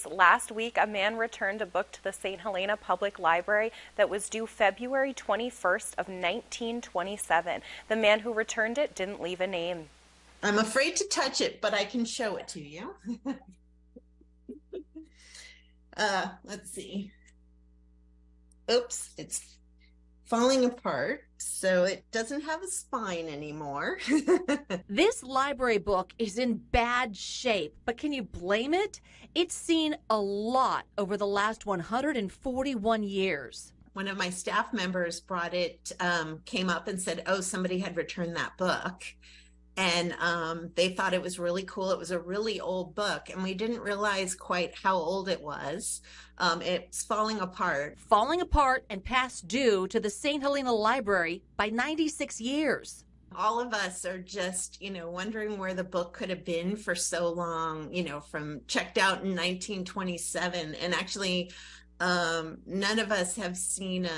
Last week, a man returned a book to the St. Helena Public Library that was due February 21st of 1927. The man who returned it didn't leave a name. I'm afraid to touch it, but I can show it to you. Let's see. Oops, it's falling apart, so it doesn't have a spine anymore. This library book is in bad shape, but can you blame it? It's seen a lot over the last 141 years. One of my staff members brought it, came up and said, oh, somebody had returned that book. And they thought it was really cool. It was a really old book, and we didn't realize quite how old it was. It's falling apart. Falling apart and past due to the St. Helena Library by 96 years. All of us are just, wondering where the book could have been for so long, from checked out in 1927. And actually, none of us have seen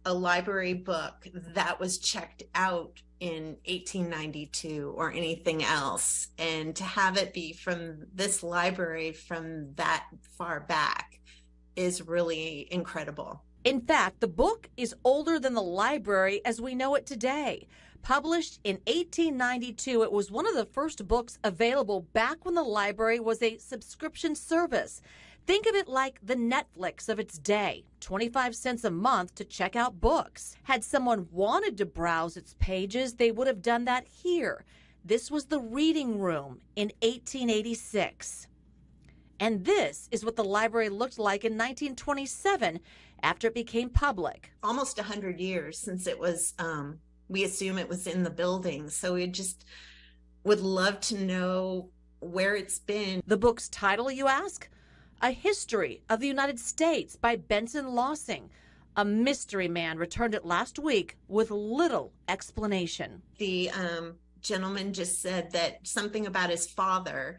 a library book that was checked out in 1892 or anything else. And to have it be from this library from that far back is really incredible. In fact, the book is older than the library as we know it today. Published in 1892, it was one of the first books available back when the library was a subscription service. Think of it like the Netflix of its day, 25 cents a month to check out books. Had someone wanted to browse its pages, they would have done that here. This was the reading room in 1886. And this is what the library looked like in 1927 after it became public. Almost 100 years since it was, we assume it was in the building. So we just would love to know where it's been. The book's title, you ask? A History of the United States by Benson Lossing. A mystery man returned it last week with little explanation. The gentleman just said that something about his father,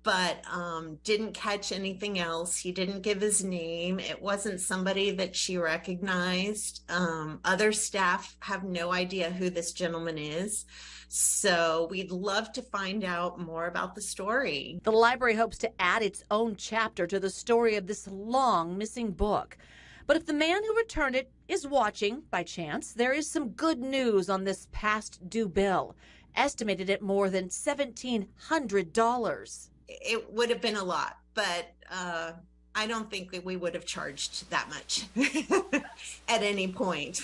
but didn't catch anything else. He didn't give his name. It wasn't somebody that she recognized. Other staff have no idea who this gentleman is. So we'd love to find out more about the story. The library hopes to add its own chapter to the story of this long missing book. But if the man who returned it is watching by chance, there is some good news on this past due bill, estimated at more than $1,700. It would have been a lot, but I don't think that we would have charged that much at any point.